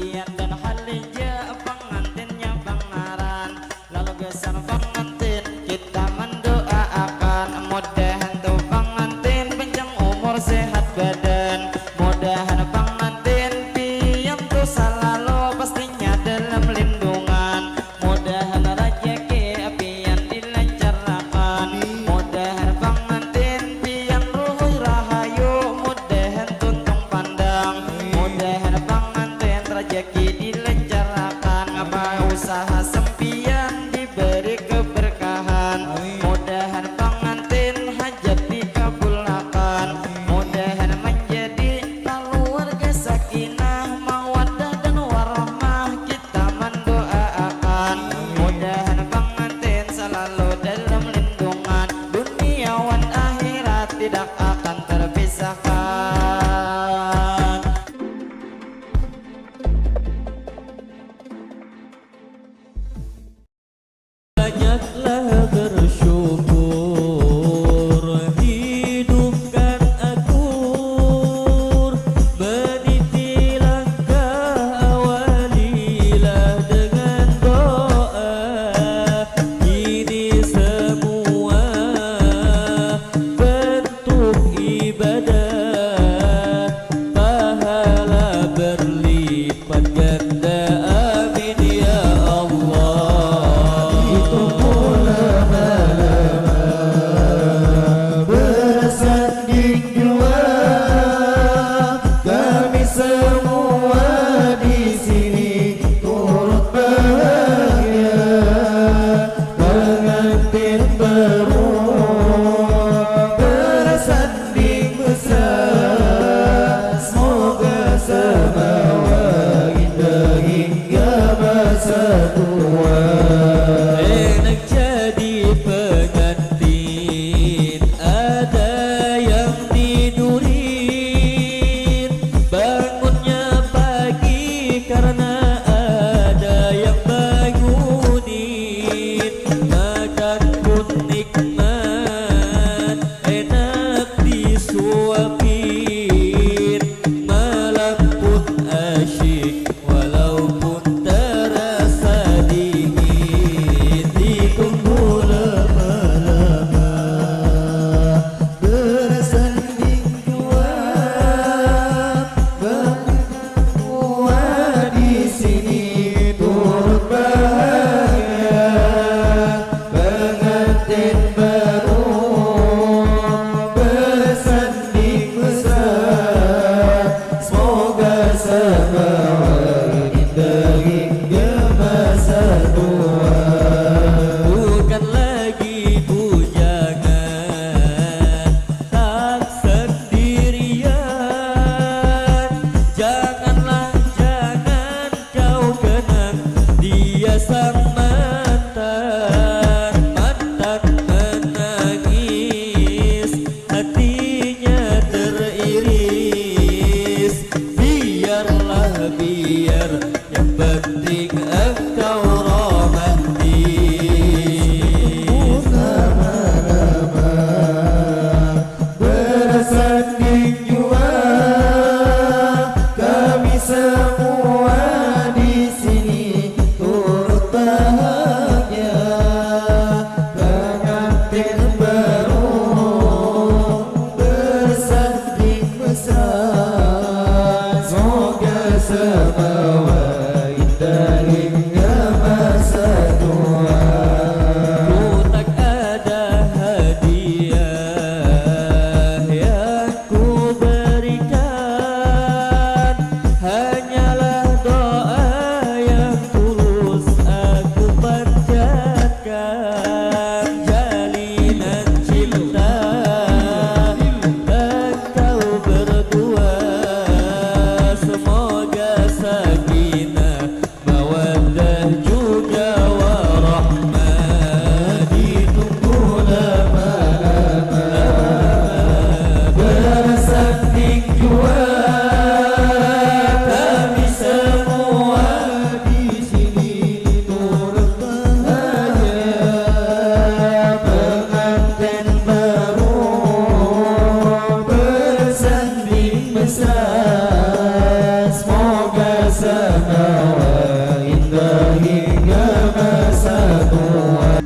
Asian dan Halija pengantinnya Pangaran. Lalu gesan pengantin kita mendoakan, mudahan tuh pengantin panjang umur sehat badan, mudahan pengantin pian tuh selalu pastinya dalam lindungan, mudahan rezeki pian dilancarkan, mudahan pengantin pian ruh rahayu, mudahan tuntung pandang, mudahan pengantin rezeki dilancarkan, apa usaha sempian diberi keberkahan, mudahan pengantin hajat dikabulkan, mudahan menjadi keluarga sakinah mawaddah dan warahmah kita mendoakan, mudahan pengantin selalu dalam lindungan dunia wan akhirat tidak akan terpisahkan. Banyaklah bersyukur, hidupkan akur, meniti langkah awalilah dengan doa. Ini semua bentuk ibadah, pahala berlipat ganda, amin ya Allah. Bersanding jua kami semua di sini turut bahagia, pengantin baru bersanding mesra, semoga semawa indah hingga masa tua. Enak jadi pengantin, ada yang tidurin, bangunnya pagi karena ada yang bangunin, makan pun nikmat, enak disuapin, malam pun asyik walaupun terasa dingin. Dikumpul lama-lama bersanding jua, semua di sini turut bahagia, pengantin baru bersanding mesra, semoga semawa indah hingga masa tua. Bukan lagi bujangan, tak sendirian. Janganlah jangan kau kenang dia sang mantan, mantan menangis, hatinya teriris. Biarlah biar, yang penting engkau romantis. Sama-sama bersanding jua kami semua di sini turut bahagia, pengantin baru bersanding mesra, semoga semawa indah sana wa indah hingga masa tua.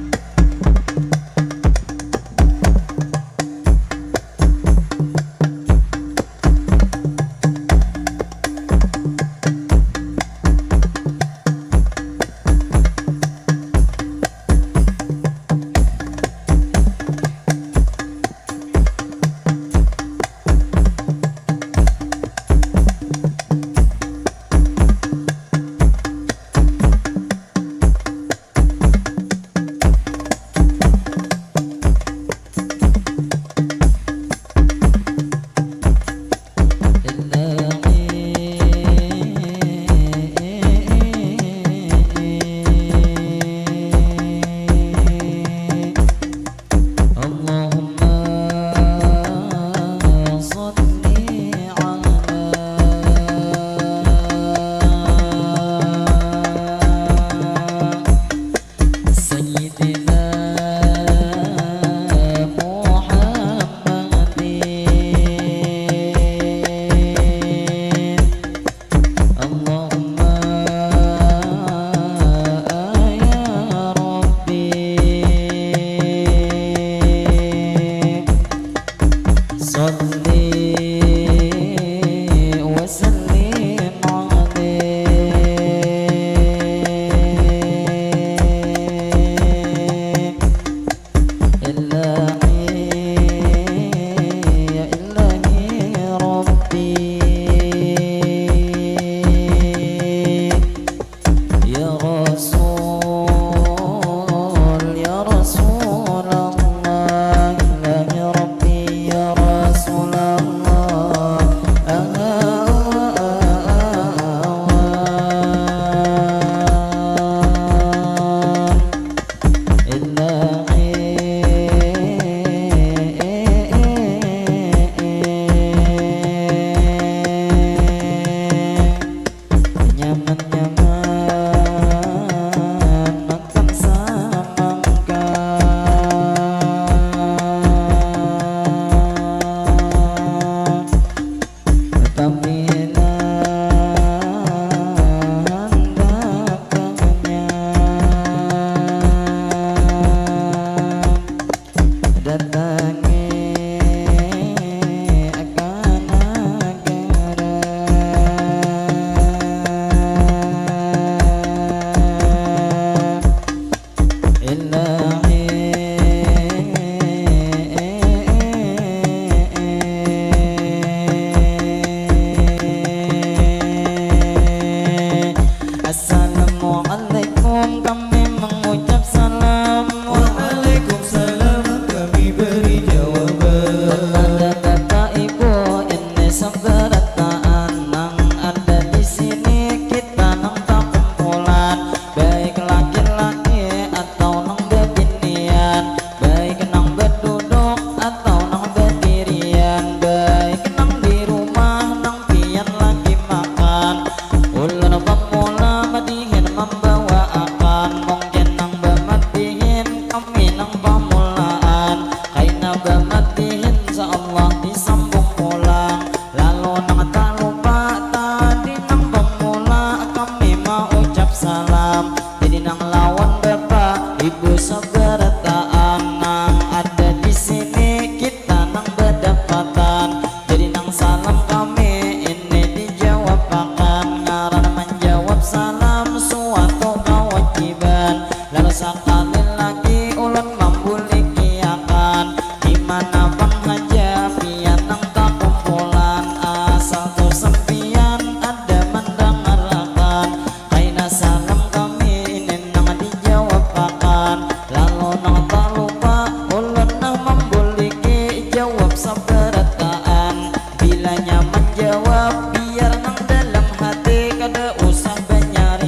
Bilanya menjawab biar nang dalam hati kada usah banyak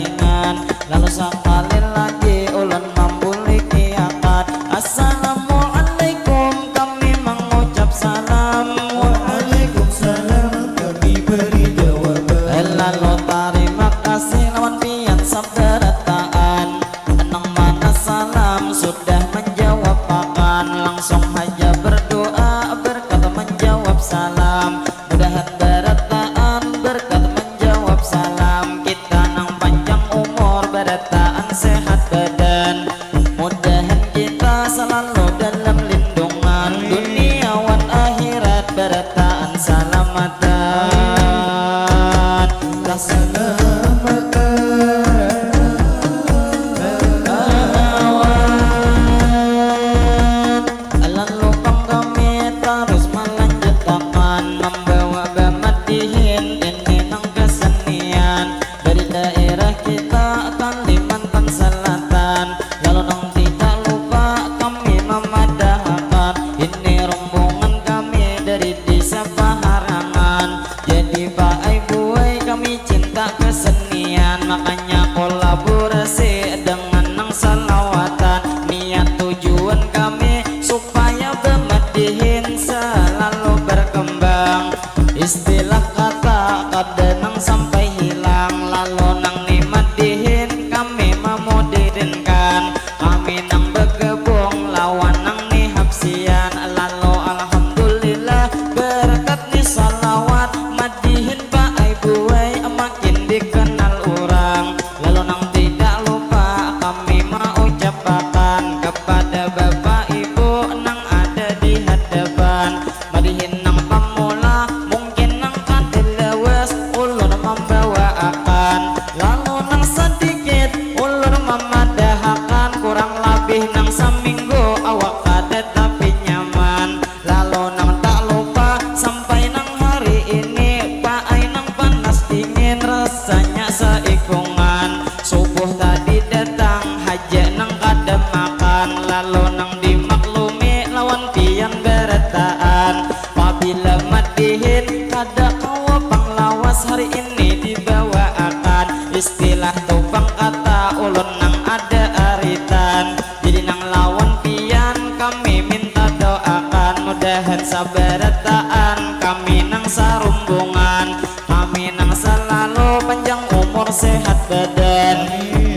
Lalu kami terus melanjutkan membawa Bamadihin ini nang kesenian dari daerah kita Kalimantan Selatan. Lalu nang tidak lupa kami memadahkan ini rombongan kami dari desa Paharangan. Jadi Pak Ibu kami cinta kesenian, makanya kolaborasi dengan nang salawatan. Niat tujuan kami supaya Bamadihin selalu berkembang. Istilah kata kadang sampai hilang, lalu nang nimadihin kami memodernkan. Kami nang berkebung lawan nang nihapsian. Lalu alhamdulillah berkat ni salawat madihin Pak Ibu makin dikenal orang. Lalu nang tidak lupa kami mengucapkan kepada Bapak Ibu nang ada di hadapan. Madihin nang pamula mungkin nang kadelewas ulun membawakan. Lalu nang sedikit ulun memadahkan, kurang lebih nang seminggu awak kada tapi nyaman. Lalu nang tak lupa sampai nang hari ini Pak Ai nang panas dingin rasanya seikungan. Subuh tadi datang haja nang kada makan, lalu nang dimaklumi lawan pian beretaan. Apabila madihin kada kawa panglawas hari ini dibawakan. Istilah tupang kata ulun nang ada aritan. Jadi nang lawan pian kami minta doakan, mudahan saberetaan kami nang sarumbungan. Kami nang selalu panjang umur sehat badan,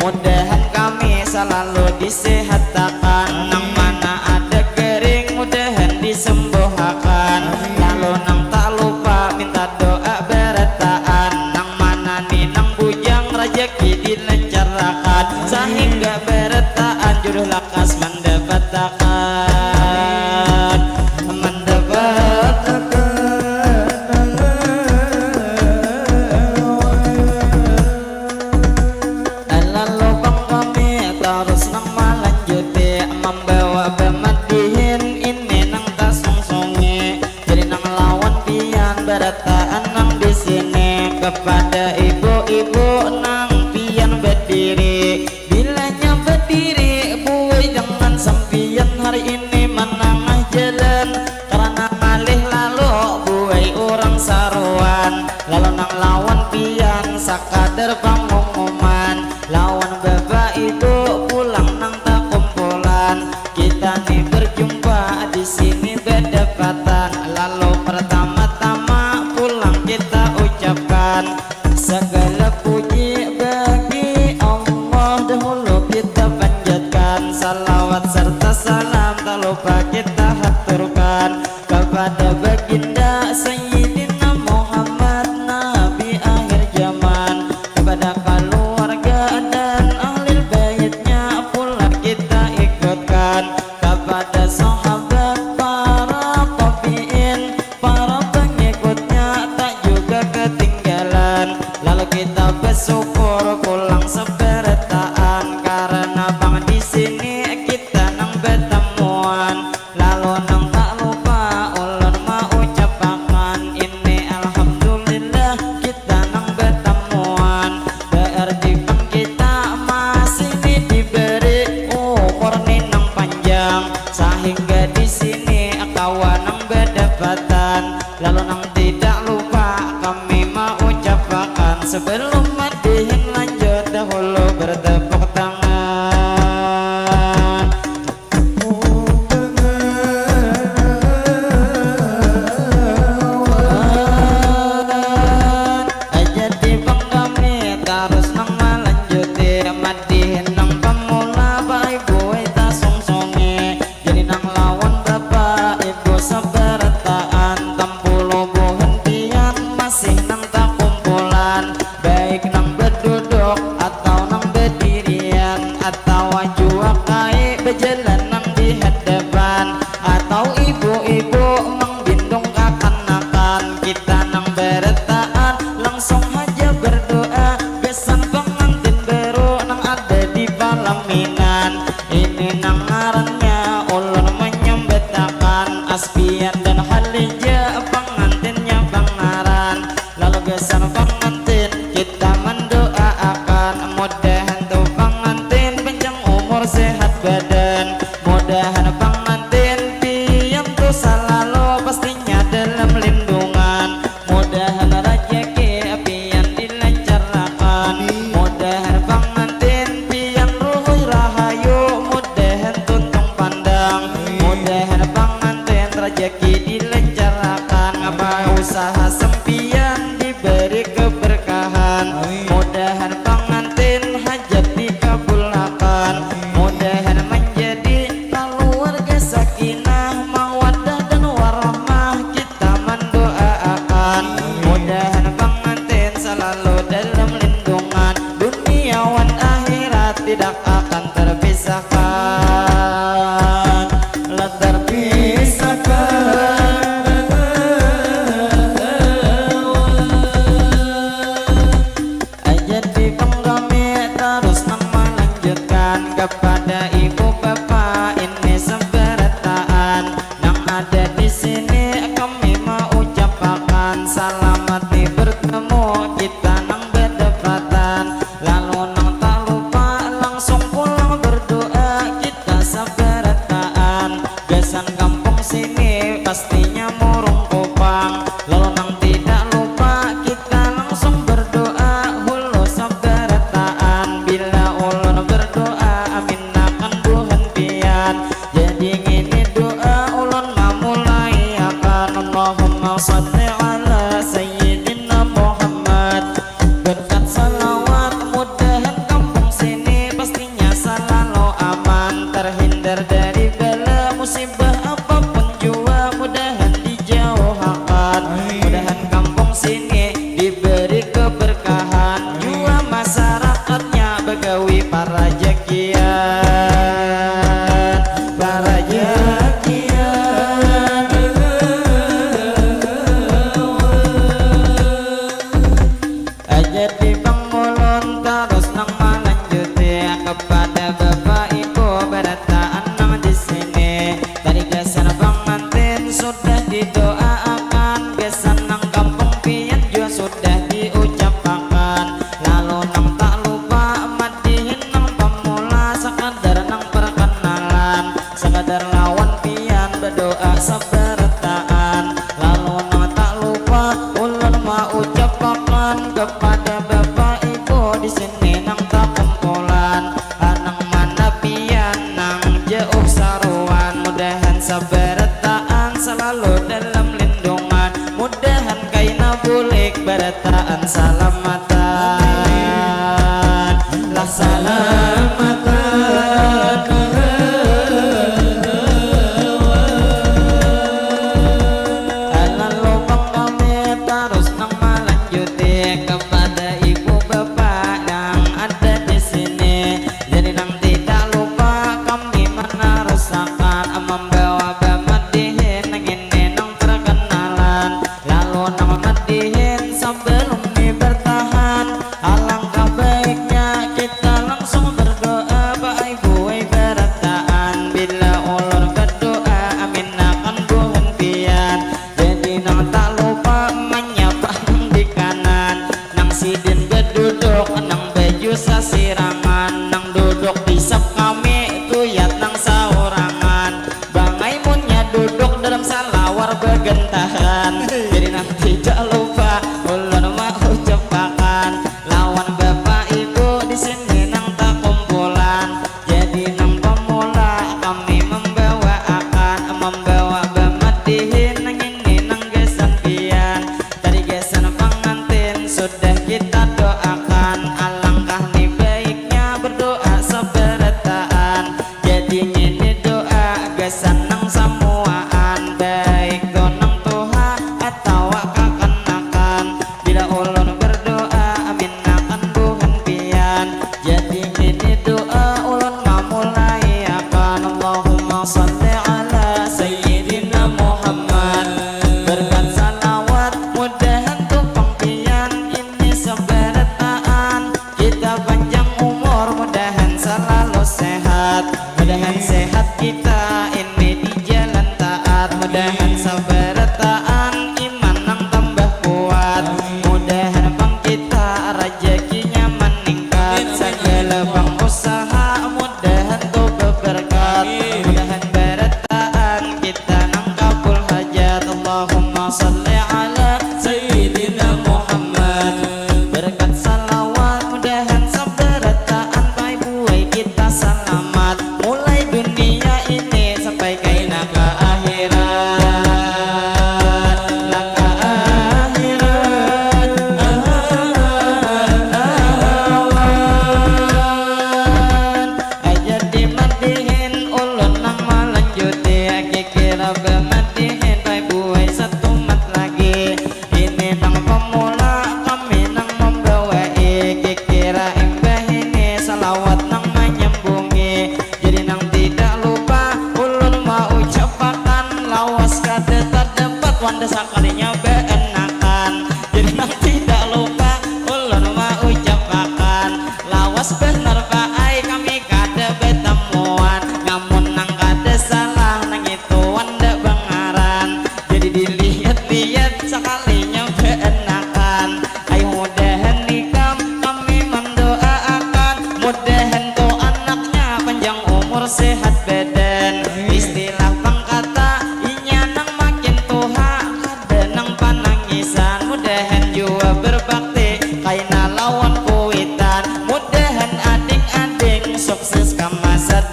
mudahan kami selalu disehatkan. Nang mana ada kering mudahan disembuhkan. Lalu nang tak lupa minta doa beretaan, nang mana nih nang bujang rezeki dilancarkan, sehingga beretaan jodoh lakas mendapatkan Lalu bang kami terus nang melanjuti membawa Bamadihin ini nang tasungsongi. Jadi nang lawan pian beretaan nang di sini kepada ibu-ibu nang pian berdiri. Bilanya berdiri buai dengan sempian hari ini menangah jalan karena malih lalu buai orang saruan. Lalu nang lawan pian sakadar pengumuman, lawan Bapak Ibu pulang nang tak kumpulan. Kita nih berjumpa di sini berdapatan. Lalu pertama-tama pulang kita ucapkan segala puji bagi Allah, dahulu kita panjatkan salawat serta salam tak lupa kita haturkan kepada baginda Sayyidina Muhammad Nabi akhir zaman, kepada keluarga dan ahli baitnya pula kita ikutkan, kepada sahabat para tabiin para pengikutnya tak juga ketinggalan. Lalu kita bersyukur pulang seberetaan karena bang di sini kita nang bertemuan. Lalu nang tak lupa ulun mau ucapkan ini alhamdulillah kita nang bertemuan. Berarti bang kita masih diberi umur nang panjang, sehingga di sini kawan nang berdapatan. Lalu nang tidak lupa kami mau ucapkan sebelum madihin lanjut dahulu kepada ibu bapak ini seberataan yang ada di sini kami mau ucapkan selamat nih bertemu kita nang berdekatan lalu nang tak lupa langsung pulang berdoa kita seberataan gesan kampung sini pastinya murung kupang lalu nang tidak lupa kita langsung berdoa hulu seberataan bila ulun berdoa amin akan buhan pian jadi ngini doa ulun mamulai akan Allahumma salli ala sayyidina Muhammad berkat salawat mudahan kampung sini pastinya selalu aman terhindar dari bala musibah apapun jua mudahan dijauhkan mudahan kampung sini diberi keberkahan jua masyarakatnya begawi para jakian para jakian aja di bang mulun terus nang melanjuti kepada bapak ibu berataan nang di sini tadi gesan pengantin sudah didoakan gesan nang kampung pian juga sudah diucapkan lalu nang tak lupa madihin nang pemula sekadar nang perkenalan sekadar lawan pian berdoa seberataan lalu nang tak lupa ulun mau ucapkan kepada bapak ibu di sini nang tak kumpulan anang mana pian nang jauh saruan mudahan seberataan selalu dalam lindungan mudahan kaina bulik berataan salamatan lah salamatan alan lubang kami terus nang melanjuti kepada ibu bapak yang ada di sini jadi nang tidak lupa kami meneruskan membawa bamadihin nang ini nang perkenalan lalu nang madihin sebelum ini bertahan alangkah baiknya kita langsung berdoa pak ibu berataan bila ulur berdoa amin akan buhan pian jadi nang tak lupa menyapa nang di kanan nang sidin berduduk nang baju sasirangan nang duduk di sap kami tuyat nang saurangan bangai munnya duduk dalam salawar begentahan jadi nang tidak lupa ulun mau ucapkan lawan bapak ibu di sini nang tak kumpulan jadi nang pemula kami membawa bamadihin nang ini nang gesan pian tadi gesan pengantin sudah kita doakan alangkah nih baiknya berdoa seberataan jadi ngini doa gesan nang samuaan baik donang tuha atau kakanakan bila ulun berdoa amin akan buhan pian jadi ngini doa ulun mamulai akan Allahumma salli ala sayyidina Muhammad berkat salawat mudahan tumpang pian ini seberataan kita panjang umur mudahan selalu sehat mudahan sehat kita ini di jalan taat mudahan seberataan iman nang tambah kuat mudahan bang kita rezekinya meningkat segala bang usaha mudahan tuh berberkat mudahan berataan kita nang kabul hajat Allahumma salli ala sayyidina Muhammad berkat salawat mudahan seberataan pai buai kita selamat mulai dunia ini sampai kaina ke akhirat lah ke akhirat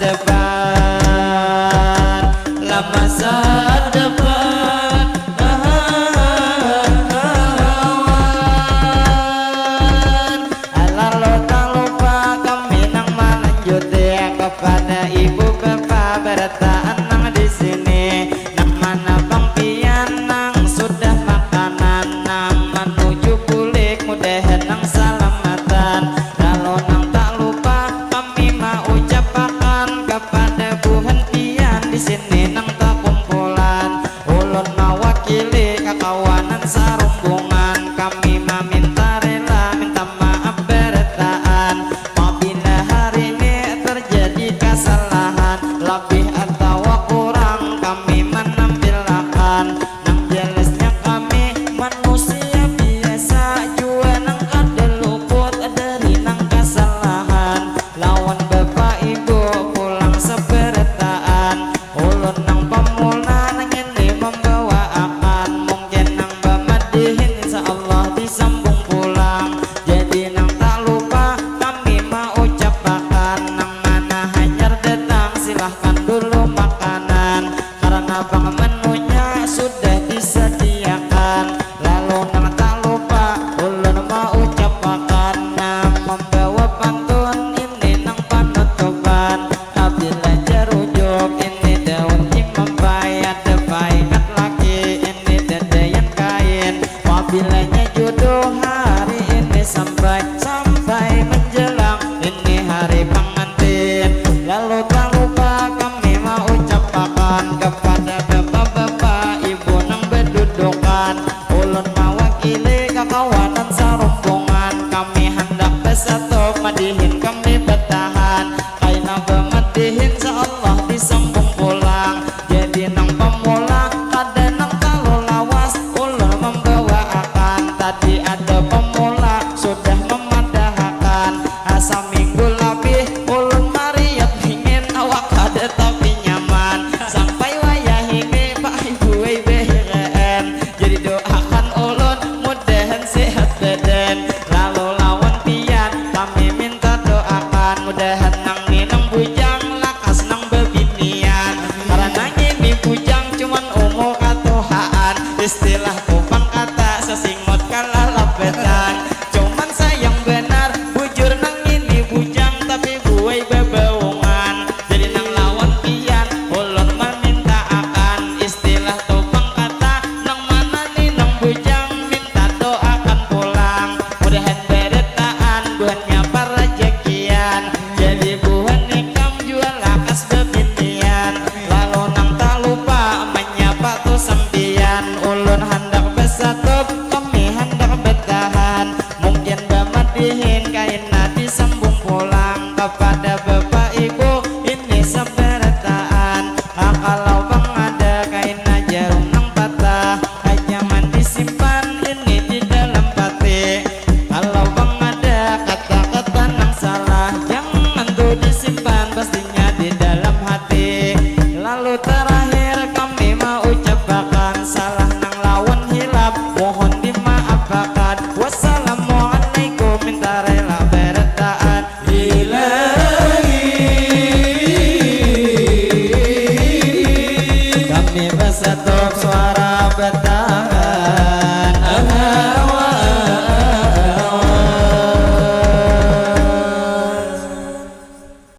depan, la masa depan. Lalu tak lupa kami nang melanjuti kepada ibu bapak bertaan nang di sini. Nang mana bang pian nang sudah makanan nang menuju pulik mudah nang salamatan. Lalu nang tak lupa kami mau ucapkan kepada Bu Hentian di sini nang tak kumpulan. Ulun mewakili kekawanan sarumbungan kami meminta rela minta maaf bertaan apabila hari ini terjadi kesalahan lebih atau kurang kami menampilkan nang jelasnya kami manusia biasa jua nang ada luput dari nang kesalahan lawan bapak ibu pulang seberataan ulun nang pemula nang ini membawa akan mungkin nang bamadihin insyaallah disambung pulang jadi nang tak lupa kami mau ucapkan nang mana hanyar datang silahkan dulu makanan karena bang menunya sudah disediakan lalu nang tak lupa ulun mau ucapkan nang membawa pantun ini nang penutupan apabila jerujuk ini daun imam bayat debaikat laki ini dedayan kain wabilanya jodoh hari ini sampai menjelang ini hari pengantin lalu tak lupa kami mau ucapkan kepada bapak-bapak ibu nang berdudukan ulun mewakili kekawanan sarumbungan kami hendak bersatu madihin kami bertahan kaina bemadihin insyaallah disambung pulang jadi nang pemula kada nang kalau lawas ulun membawa akan tadi ada pemula sudah memadahkan asa minggu lebih ulun mariat ingin awak kada tapi nyaman sampai wayah ini pak ibu BRN jadi doakan ulun mudahan sehat badan lalu lawan pian kami minta doakan mudahan